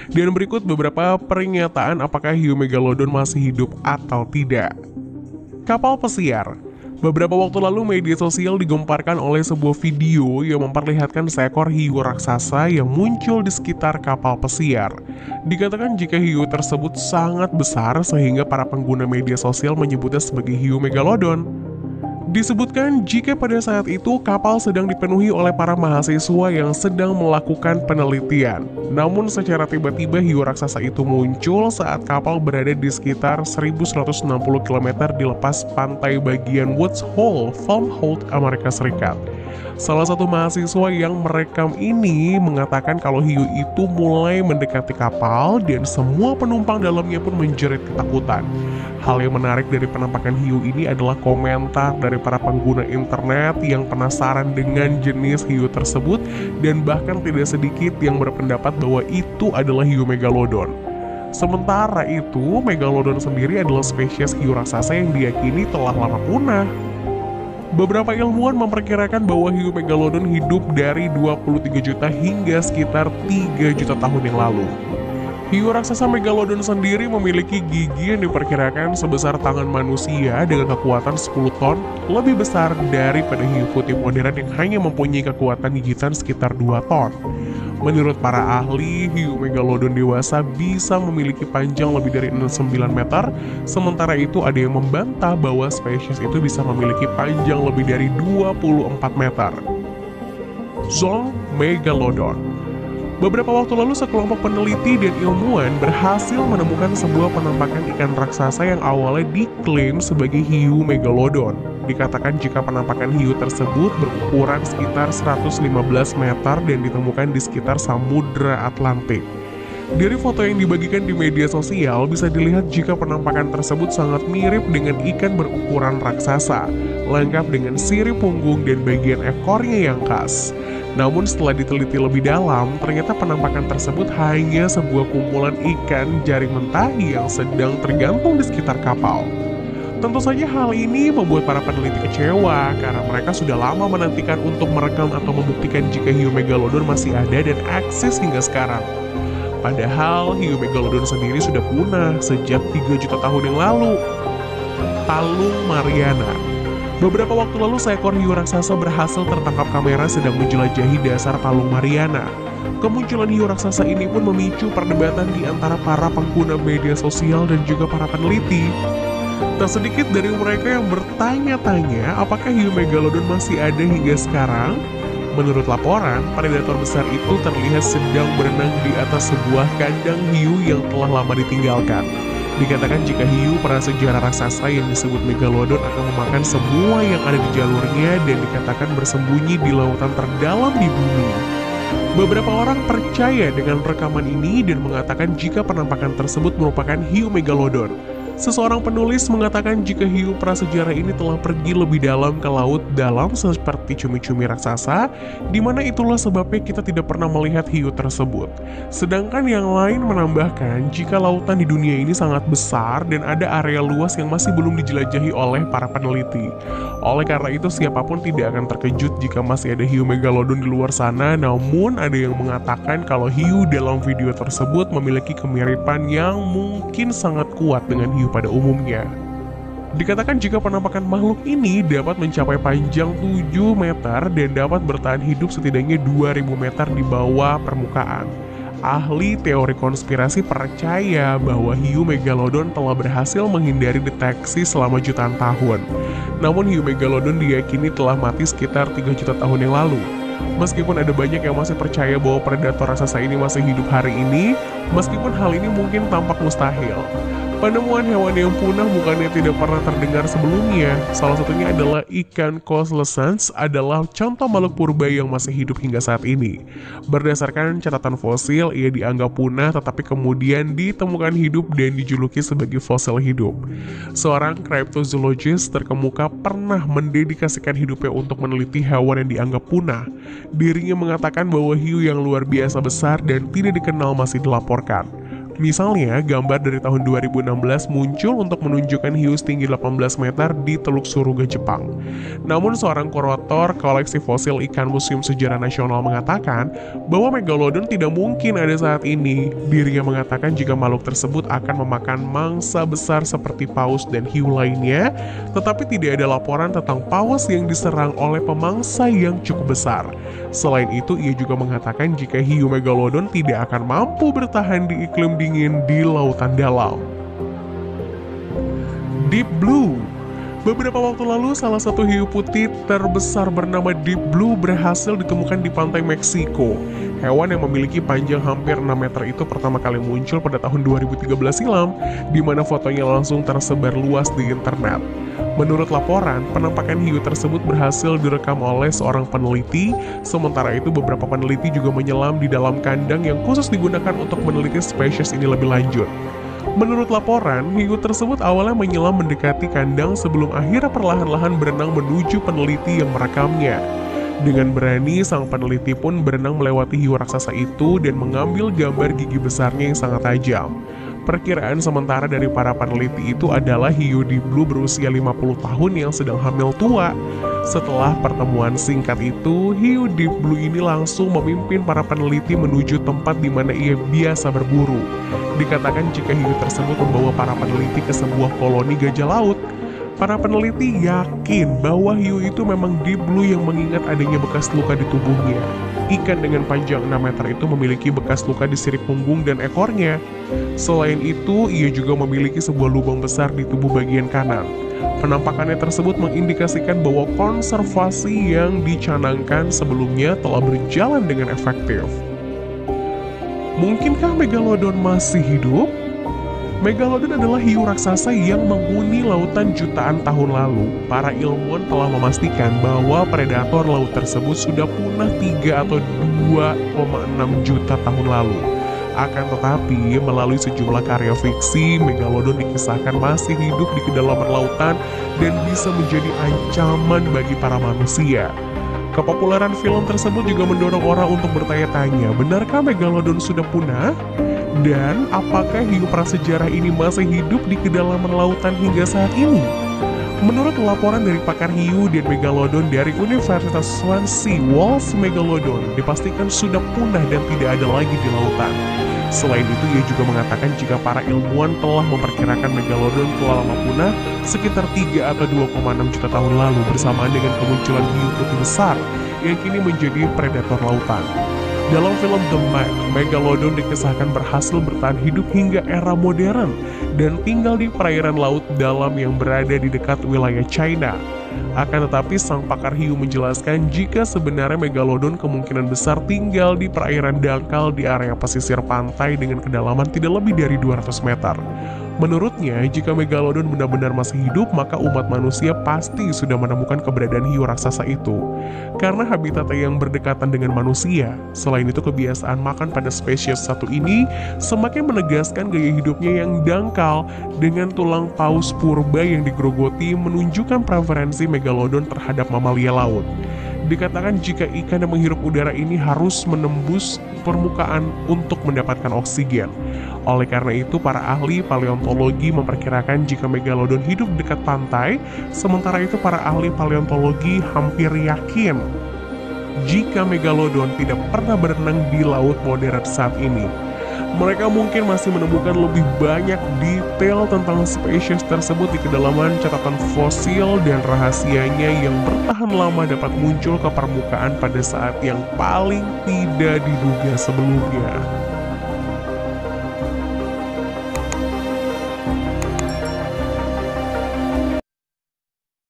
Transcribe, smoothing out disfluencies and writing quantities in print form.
Dan berikut beberapa pernyataan apakah hiu megalodon masih hidup atau tidak. Kapal pesiar. Beberapa waktu lalu media sosial digemparkan oleh sebuah video yang memperlihatkan seekor hiu raksasa yang muncul di sekitar kapal pesiar. Dikatakan jika hiu tersebut sangat besar sehingga para pengguna media sosial menyebutnya sebagai hiu megalodon. Disebutkan jika pada saat itu kapal sedang dipenuhi oleh para mahasiswa yang sedang melakukan penelitian. Namun secara tiba-tiba hiu raksasa itu muncul saat kapal berada di sekitar 1160 km di lepas pantai bagian Woods Hole, Falmouth, Amerika Serikat. Salah satu mahasiswa yang merekam ini mengatakan kalau hiu itu mulai mendekati kapal dan semua penumpang dalamnya pun menjerit ketakutan. Hal yang menarik dari penampakan hiu ini adalah komentar dari para pengguna internet yang penasaran dengan jenis hiu tersebut dan bahkan tidak sedikit yang berpendapat bahwa itu adalah hiu megalodon. Sementara itu, megalodon sendiri adalah spesies hiu raksasa yang diyakini telah lama punah. Beberapa ilmuwan memperkirakan bahwa hiu megalodon hidup dari 23 juta hingga sekitar 3 juta tahun yang lalu. Hiu raksasa megalodon sendiri memiliki gigi yang diperkirakan sebesar tangan manusia dengan kekuatan 10 ton, lebih besar daripada hiu putih modern yang hanya mempunyai kekuatan gigitan sekitar 2 ton. Menurut para ahli, hiu megalodon dewasa bisa memiliki panjang lebih dari 69 meter, sementara itu ada yang membantah bahwa spesies itu bisa memiliki panjang lebih dari 24 meter. Zong Megalodon. Beberapa waktu lalu sekelompok peneliti dan ilmuwan berhasil menemukan sebuah penampakan ikan raksasa yang awalnya diklaim sebagai hiu megalodon. Dikatakan jika penampakan hiu tersebut berukuran sekitar 115 meter dan ditemukan di sekitar Samudra Atlantik. Dari foto yang dibagikan di media sosial bisa dilihat jika penampakan tersebut sangat mirip dengan ikan berukuran raksasa, lengkap dengan sirip punggung dan bagian ekornya yang khas. Namun setelah diteliti lebih dalam, ternyata penampakan tersebut hanya sebuah kumpulan ikan jaring mentah yang sedang tergantung di sekitar kapal. Tentu saja hal ini membuat para peneliti kecewa karena mereka sudah lama menantikan untuk merekam atau membuktikan jika hiu megalodon masih ada dan eksis hingga sekarang. Padahal hiu megalodon sendiri sudah punah sejak 3 juta tahun yang lalu. Palung Mariana. Beberapa waktu lalu seekor hiu raksasa berhasil tertangkap kamera sedang menjelajahi dasar Palung Mariana. Kemunculan hiu raksasa ini pun memicu perdebatan di antara para pengguna media sosial dan juga para peneliti. Tak sedikit dari mereka yang bertanya-tanya apakah hiu megalodon masih ada hingga sekarang. Menurut laporan, predator besar itu terlihat sedang berenang di atas sebuah kandang hiu yang telah lama ditinggalkan. Dikatakan jika hiu prasejarah raksasa yang disebut megalodon akan memakan semua yang ada di jalurnya dan dikatakan bersembunyi di lautan terdalam di bumi. Beberapa orang percaya dengan rekaman ini dan mengatakan jika penampakan tersebut merupakan hiu megalodon. Seseorang penulis mengatakan jika hiu prasejarah ini telah pergi lebih dalam ke laut dalam seperti cumi-cumi raksasa, di mana itulah sebabnya kita tidak pernah melihat hiu tersebut. Sedangkan yang lain menambahkan jika lautan di dunia ini sangat besar dan ada area luas yang masih belum dijelajahi oleh para peneliti. Oleh karena itu siapapun tidak akan terkejut jika masih ada hiu megalodon di luar sana, namun ada yang mengatakan kalau hiu dalam video tersebut memiliki kemiripan yang mungkin sangat kuat dengan hiu pada umumnya. Dikatakan jika penampakan makhluk ini dapat mencapai panjang 7 meter dan dapat bertahan hidup setidaknya 2000 meter di bawah permukaan. Ahli teori konspirasi percaya bahwa hiu megalodon telah berhasil menghindari deteksi selama jutaan tahun. Namun hiu megalodon diyakini telah mati sekitar 3 juta tahun yang lalu. Meskipun ada banyak yang masih percaya bahwa predator raksasa ini masih hidup hari ini, meskipun hal ini mungkin tampak mustahil. Penemuan hewan yang punah bukannya tidak pernah terdengar sebelumnya. Salah satunya adalah ikan Koslesans adalah contoh makhluk purba yang masih hidup hingga saat ini. Berdasarkan catatan fosil, ia dianggap punah tetapi kemudian ditemukan hidup dan dijuluki sebagai fosil hidup. Seorang cryptozoologist terkemuka pernah mendedikasikan hidupnya untuk meneliti hewan yang dianggap punah. Dirinya mengatakan bahwa hiu yang luar biasa besar dan tidak dikenal masih dilaporkan. Misalnya, gambar dari tahun 2016 muncul untuk menunjukkan hiu setinggi 18 meter di Teluk Suruga, Jepang. Namun, seorang kurator koleksi fosil ikan Museum Sejarah Nasional mengatakan bahwa Megalodon tidak mungkin ada saat ini. Dirinya mengatakan jika makhluk tersebut akan memakan mangsa besar seperti paus dan hiu lainnya, tetapi tidak ada laporan tentang paus yang diserang oleh pemangsa yang cukup besar. Selain itu, ia juga mengatakan jika hiu Megalodon tidak akan mampu bertahan di iklim dingin di lautan dalam. Deep Blue. Beberapa waktu lalu, salah satu hiu putih terbesar bernama Deep Blue berhasil ditemukan di pantai Meksiko. Hewan yang memiliki panjang hampir 6 meter itu pertama kali muncul pada tahun 2013 silam, di mana fotonya langsung tersebar luas di internet. Menurut laporan, penampakan hiu tersebut berhasil direkam oleh seorang peneliti, sementara itu beberapa peneliti juga menyelam di dalam kandang yang khusus digunakan untuk meneliti spesies ini lebih lanjut. Menurut laporan, hiu tersebut awalnya menyelam mendekati kandang sebelum akhirnya perlahan-lahan berenang menuju peneliti yang merekamnya. Dengan berani, sang peneliti pun berenang melewati hiu raksasa itu dan mengambil gambar gigi besarnya yang sangat tajam. Perkiraan sementara dari para peneliti itu adalah hiu Deep Blue berusia 50 tahun yang sedang hamil tua. Setelah pertemuan singkat itu, hiu Deep Blue ini langsung memimpin para peneliti menuju tempat di mana ia biasa berburu. Dikatakan jika hiu tersebut membawa para peneliti ke sebuah koloni gajah laut. Para peneliti yakin bahwa hiu itu memang Deep Blue yang mengingat adanya bekas luka di tubuhnya. Ikan dengan panjang 6 meter itu memiliki bekas luka di sirip punggung dan ekornya. Selain itu, ia juga memiliki sebuah lubang besar di tubuh bagian kanan. Penampakannya tersebut mengindikasikan bahwa konservasi yang dicanangkan sebelumnya telah berjalan dengan efektif. Mungkinkah Megalodon masih hidup? Megalodon adalah hiu raksasa yang menghuni lautan jutaan tahun lalu. Para ilmuwan telah memastikan bahwa predator laut tersebut sudah punah 3 atau 2,6 juta tahun lalu. Akan tetapi, melalui sejumlah karya fiksi, Megalodon dikisahkan masih hidup di kedalaman lautan dan bisa menjadi ancaman bagi para manusia. Kepopuleran film tersebut juga mendorong orang untuk bertanya-tanya, benarkah Megalodon sudah punah? Dan apakah hiu prasejarah ini masih hidup di kedalaman lautan hingga saat ini? Menurut laporan dari pakar hiu dan Megalodon dari Universitas Swansea, Wallace Megalodon dipastikan sudah punah dan tidak ada lagi di lautan. Selain itu, ia juga mengatakan jika para ilmuwan telah memperkirakan Megalodon telah lama punah sekitar 3 atau 2,6 juta tahun lalu bersamaan dengan kemunculan hiu putih besar yang kini menjadi predator lautan. Dalam film The Meg, Megalodon dikisahkan berhasil bertahan hidup hingga era modern dan tinggal di perairan laut dalam yang berada di dekat wilayah China. Akan tetapi, sang pakar hiu menjelaskan jika sebenarnya Megalodon kemungkinan besar tinggal di perairan dangkal di area pesisir pantai dengan kedalaman tidak lebih dari 200 meter. Menurutnya, jika Megalodon benar-benar masih hidup, maka umat manusia pasti sudah menemukan keberadaan hiu raksasa itu. Karena habitatnya yang berdekatan dengan manusia, selain itu kebiasaan makan pada spesies satu ini semakin menegaskan gaya hidupnya yang dangkal dengan tulang paus purba yang digerogoti menunjukkan preferensi Megalodon terhadap mamalia laut. Dikatakan jika ikan yang menghirup udara ini harus menembus permukaan untuk mendapatkan oksigen. Oleh karena itu, para ahli paleontologi memperkirakan jika Megalodon hidup dekat pantai, sementara itu para ahli paleontologi hampir yakin jika Megalodon tidak pernah berenang di laut modern saat ini. Mereka mungkin masih menemukan lebih banyak detail tentang spesies tersebut di kedalaman catatan fosil dan rahasianya yang bertahan lama dapat muncul ke permukaan pada saat yang paling tidak diduga sebelumnya.